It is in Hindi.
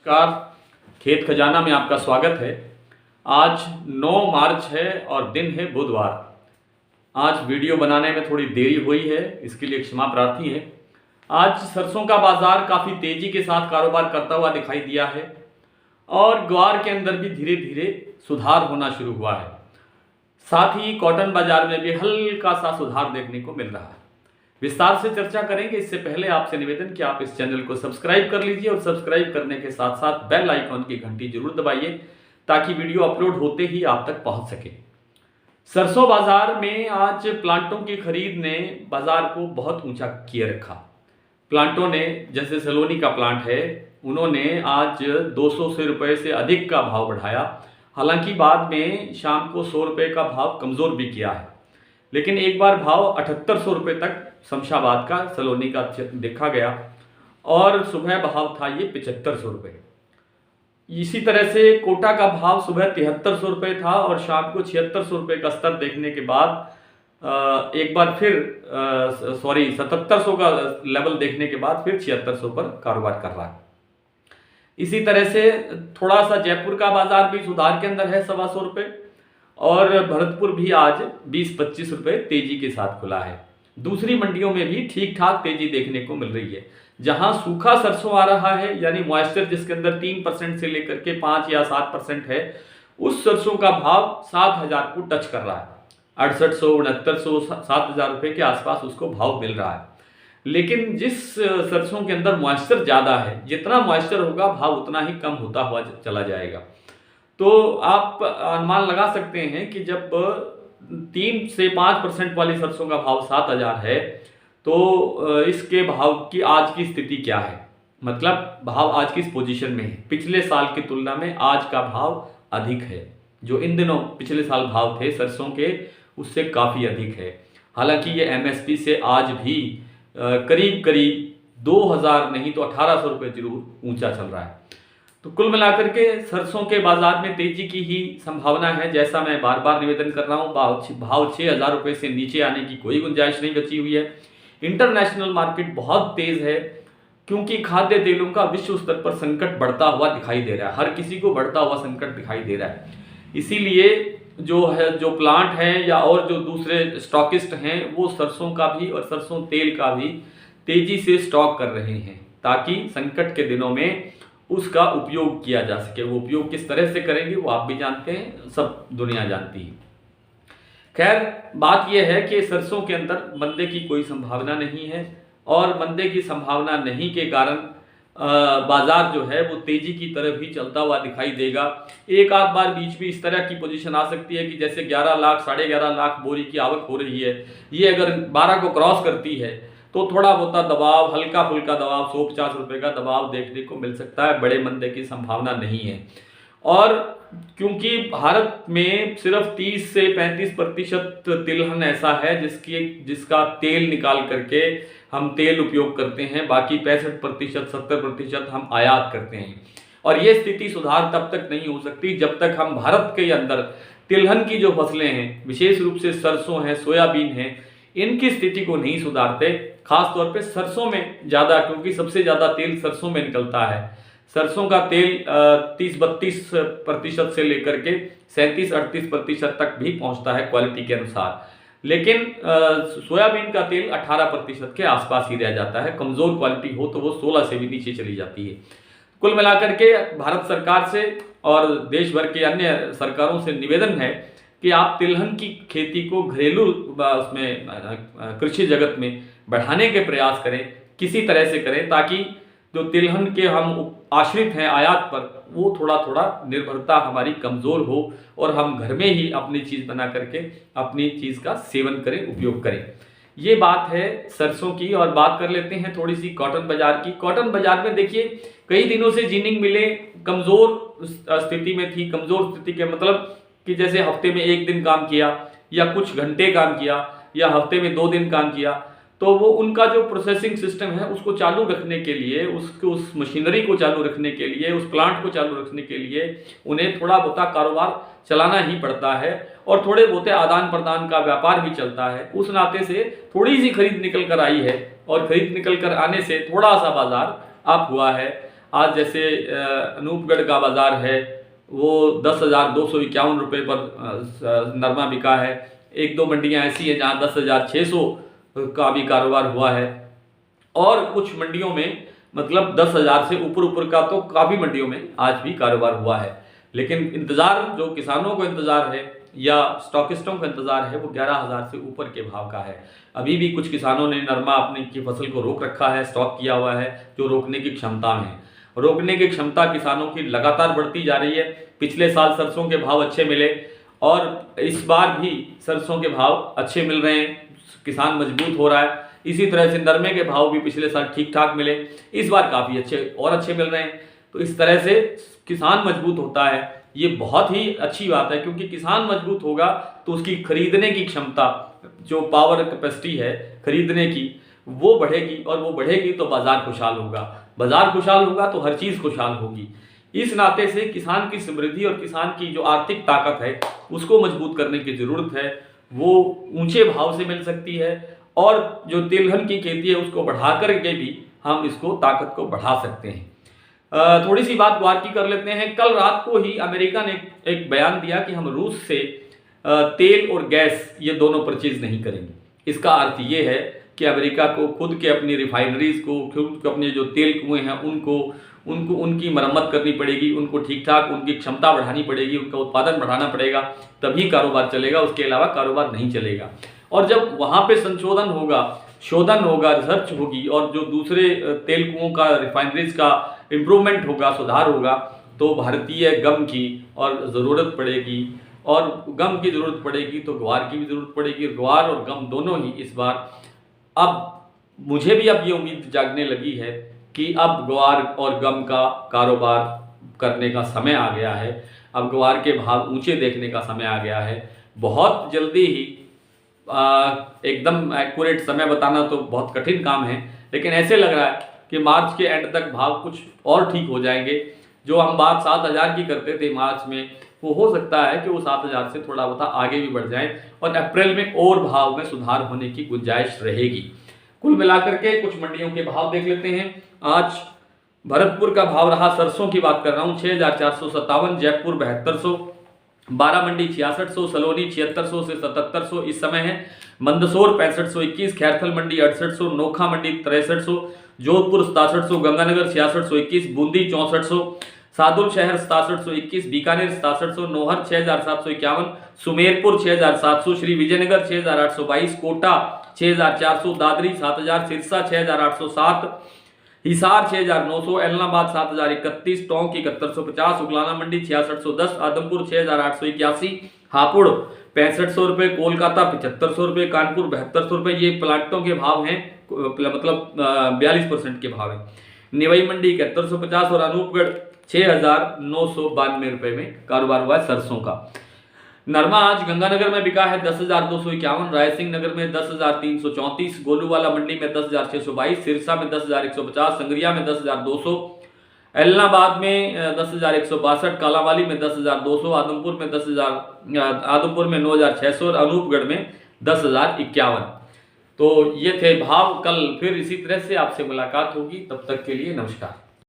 नमस्कार। खेत खजाना में आपका स्वागत है। आज 9 मार्च है और दिन है बुधवार। आज वीडियो बनाने में थोड़ी देरी हुई है, इसके लिए क्षमा प्रार्थी है। आज सरसों का बाजार काफ़ी तेज़ी के साथ कारोबार करता हुआ दिखाई दिया है और ग्वार के अंदर भी धीरे धीरे सुधार होना शुरू हुआ है। साथ ही कॉटन बाजार में भी हल्का सा सुधार देखने को मिल रहा है। विस्तार से चर्चा करेंगे। इससे पहले आपसे निवेदन कि आप इस चैनल को सब्सक्राइब कर लीजिए और सब्सक्राइब करने के साथ साथ बेल आइकॉन की घंटी जरूर दबाइए ताकि वीडियो अपलोड होते ही आप तक पहुंच सके। सरसों बाजार में आज प्लांटों की खरीद ने बाजार को बहुत ऊंचा किए रखा। प्लांटों ने, जैसे सलोनी का प्लांट है, उन्होंने आज 200 रुपये से अधिक का भाव बढ़ाया। हालांकि बाद में शाम को 100 रुपये का भाव कमज़ोर भी किया है, लेकिन एक बार भाव 7800 रुपये तक शमशाबाद का सलोनी का देखा गया और सुबह भाव था ये 7500 रुपये। इसी तरह से कोटा का भाव सुबह 7300 रुपये था और शाम को 7600 रुपये का स्तर देखने के बाद एक बार फिर 7700 का लेवल देखने के बाद फिर 7600 पर कारोबार कर रहा है। इसी तरह से थोड़ा सा जयपुर का बाजार भी सुधार के अंदर है, 125 रुपये, और भरतपुर भी आज 20-25 रुपये तेजी के साथ खुला है। दूसरी मंडियों में भी ठीक ठाक तेजी देखने को मिल रही है। जहां सूखा सरसों आ रहा है, यानी मॉइस्चर जिसके अंदर 3% से लेकर के 5 या 7% है, उस सरसों का भाव 7000 को टच कर रहा है। 6800, 6900, 7000 रुपये के आसपास उसको भाव मिल रहा है। लेकिन जिस सरसों के अंदर मॉइस्चर ज़्यादा है, जितना मॉइस्चर होगा भाव उतना ही कम होता हुआ चला जाएगा। तो आप अनुमान लगा सकते हैं कि जब 3 से 5% वाली सरसों का भाव 7000 है, तो इसके भाव की आज की स्थिति क्या है, मतलब भाव आज किस पोजीशन में है। पिछले साल की तुलना में आज का भाव अधिक है। जो इन दिनों पिछले साल भाव थे सरसों के, उससे काफ़ी अधिक है। हालांकि ये एमएसपी से आज भी करीब करीब 2000 नहीं तो 1800 रुपये जरूर ऊंचा चल रहा है। तो कुल मिलाकर के सरसों के बाजार में तेजी की ही संभावना है। जैसा मैं बार बार निवेदन कर रहा हूँ, भाव 6000 रुपये से नीचे आने की कोई गुंजाइश नहीं बची हुई है। इंटरनेशनल मार्केट बहुत तेज है, क्योंकि खाद्य तेलों का विश्व स्तर पर संकट बढ़ता हुआ दिखाई दे रहा है। हर किसी को बढ़ता हुआ संकट दिखाई दे रहा है। इसीलिए जो प्लांट हैं या और जो दूसरे स्टॉकिस्ट हैं, वो सरसों का भी और सरसों तेल का भी तेजी से स्टॉक कर रहे हैं, ताकि संकट के दिनों में उसका उपयोग किया जा सके। वो उपयोग किस तरह से करेंगे वो आप भी जानते हैं, सब दुनिया जानती है। खैर, बात यह है कि सरसों के अंदर मंदे की कोई संभावना नहीं है और मंदे की संभावना नहीं के कारण बाजार जो है वो तेजी की तरफ ही चलता हुआ दिखाई देगा। एक आध बार बीच में इस तरह की पोजीशन आ सकती है कि जैसे 11 लाख 11.5 लाख बोरी की आवक हो रही है, ये अगर 12 को क्रॉस करती है तो थोड़ा बहुत दबाव, हल्का फुल्का दबाव, 150 रुपये का दबाव देखने को मिल सकता है। बड़े मंदे की संभावना नहीं है। और क्योंकि भारत में सिर्फ 30 से 35% तिलहन ऐसा है जिसका तेल निकाल करके हम तेल उपयोग करते हैं, बाकी 65% 70% हम आयात करते हैं। और ये स्थिति सुधार तब तक नहीं हो सकती जब तक हम भारत के अंदर तिलहन की जो फसलें हैं, विशेष रूप से सरसों है, सोयाबीन है, इनकी स्थिति को नहीं सुधारते। खास तौर पे सरसों में ज़्यादा, क्योंकि सबसे ज़्यादा तेल सरसों में निकलता है। सरसों का तेल 30-32% से लेकर के 37-38% तक भी पहुंचता है क्वालिटी के अनुसार। लेकिन सोयाबीन का तेल 18% के आसपास ही रह जाता है। कमज़ोर क्वालिटी हो तो वो 16 से भी नीचे चली जाती है। कुल मिलाकर के भारत सरकार से और देश भर के अन्य सरकारों से निवेदन है कि आप तिलहन की खेती को घरेलू उसमें कृषि जगत में बढ़ाने के प्रयास करें, किसी तरह से करें, ताकि जो तिलहन के हम आश्रित हैं आयात पर, वो थोड़ा थोड़ा निर्भरता हमारी कमज़ोर हो और हम घर में ही अपनी चीज़ बना करके अपनी चीज़ का सेवन करें, उपयोग करें। ये बात है सरसों की। और बात कर लेते हैं थोड़ी सी कॉटन बाजार की। कॉटन बाजार में देखिए, कई दिनों से जिनिंग मिलें कमज़ोर स्थिति में थी। कमज़ोर स्थिति के मतलब कि जैसे हफ्ते में 1 दिन काम किया या कुछ घंटे काम किया या हफ्ते में 2 दिन काम किया, तो वो उनका जो प्रोसेसिंग सिस्टम है उसको चालू रखने के लिए, उस मशीनरी को चालू रखने के लिए, उस प्लांट को चालू रखने के लिए उन्हें थोड़ा बहुत कारोबार चलाना ही पड़ता है और थोड़े बहुत आदान प्रदान का व्यापार भी चलता है। उस नाते से थोड़ी सी खरीद निकल कर आई है और खरीद निकल कर आने से थोड़ा सा बाजार अप हुआ है। आज जैसे अनूपगढ़ का बाज़ार है वो 10,251 रुपये पर नरमा बिका है। एक दो मंडियां ऐसी हैं जहां 10,600 का भी कारोबार हुआ है, और कुछ मंडियों में मतलब 10,000 से ऊपर का तो काफ़ी मंडियों में आज भी कारोबार हुआ है। लेकिन इंतज़ार जो किसानों को इंतज़ार है या स्टॉकिस्टों का इंतज़ार है वो 11,000 से ऊपर के भाव का है। अभी भी कुछ किसानों ने नरमा अपनी की फसल को रोक रखा है, स्टॉक किया हुआ है, जो रोकने की क्षमता में है। रोकने की क्षमता किसानों की लगातार बढ़ती जा रही है। पिछले साल सरसों के भाव अच्छे मिले और इस बार भी सरसों के भाव अच्छे मिल रहे हैं, किसान मजबूत हो रहा है। इसी तरह से नरमे के भाव भी पिछले साल ठीक ठाक मिले, इस बार काफ़ी अच्छे मिल रहे हैं। तो इस तरह से किसान मजबूत होता है, ये बहुत ही अच्छी बात है, क्योंकि किसान मजबूत होगा तो उसकी खरीदने की क्षमता, जो पावर कैपेसिटी है खरीदने की, वो बढ़ेगी, और वो बढ़ेगी तो बाजार खुशहाल होगा। बाजार खुशहाल होगा तो हर चीज़ खुशहाल होगी। इस नाते से किसान की समृद्धि और किसान की जो आर्थिक ताकत है उसको मजबूत करने की ज़रूरत है। वो ऊंचे भाव से मिल सकती है, और जो तिलहन की खेती है उसको बढ़ा करके भी हम इसको ताकत को बढ़ा सकते हैं। थोड़ी सी बात ग्वार की कर लेते हैं। कल रात को ही अमेरिका ने एक बयान दिया कि हम रूस से तेल और गैस ये दोनों परचेज नहीं करेंगे। इसका अर्थ ये है कि अमेरिका को खुद के अपनी रिफाइनरीज को, खुद के अपने जो तेल कुएं हैं उनको उनकी मरम्मत करनी पड़ेगी, उनको ठीक ठाक उनकी क्षमता बढ़ानी पड़ेगी, उनका उत्पादन बढ़ाना पड़ेगा, तभी कारोबार चलेगा, उसके अलावा कारोबार नहीं चलेगा। और जब वहाँ पे संशोधन होगा, शोधन होगा, रिसर्च होगी, और जो दूसरे तेल कुओं का, रिफाइनरीज का इम्प्रूवमेंट होगा, सुधार होगा, तो भारतीय गम की और ज़रूरत पड़ेगी, और गम की ज़रूरत पड़ेगी तो ग्वार की भी ज़रूरत पड़ेगी। ग्वार और गम दोनों ही इस बार, अब मुझे भी अब ये उम्मीद जागने लगी है कि अब ग्वार और गम का कारोबार करने का समय आ गया है। अब ग्वार के भाव ऊंचे देखने का समय आ गया है। बहुत जल्दी ही एकदम एक्यूरेट समय बताना तो बहुत कठिन काम है, लेकिन ऐसे लग रहा है कि मार्च के एंड तक भाव कुछ और ठीक हो जाएंगे। जो हम बात 7,000 की करते थे मार्च में, वो हो सकता है कि वो 7,000 से थोड़ा बहुत आगे भी बढ़ जाए, और अप्रैल में और भाव में सुधार होने की गुंजाइश रहेगी। कुल मिलाकर के कुछ मंडियों के भाव देख लेते हैं। आज भरतपुर का भाव रहा, सरसों की बात कर रहा हूँ, 6,457, जयपुर 7200, बारामंडी 6600, सलोनी 7600 से 7700 इस समय है, मंदसौर 6521, खैरथल मंडी 6800, नोखा मंडी 6300, जोधपुर 6700, गंगानगर 6621, बूंदी 6400, सादुल शहर 6721, बीकानेर 6700, नोहर 6751, सुमेरपुर 6700, श्री विजयनगर 6822, कोटा 6400, दादरी 7000, सिरसा 6807, हिसार 6900, एलनाबाद 7031, टोंक 7150, उगलाना मंडी 6610, आदमपुर 6881, हापुड़ 6500 रुपये, कोलकाता 7500 रुपये, कानपुर 7200 रुपये। ये प्लांटों के भाव हैं, मतलब 42% के भाव हैं। निवई मंडी 7150 और अनूपगढ़ 6,992 रुपये में कारोबार हुआ है सरसों का। नरमा आज गंगानगर में बिका है 10,251, रायसिंह नगर में 10,334, गोलूवाला मंडी में 10,622, सिरसा में 10,150, संगरिया में 10,200, एलनाबाद में 10,162, कालावाली में 10,200, आदमपुर में 9,600 और अनूपगढ़ में 10,051। तो ये थे भाव। कल फिर इसी तरह से आपसे मुलाकात होगी, तब तक के लिए नमस्कार।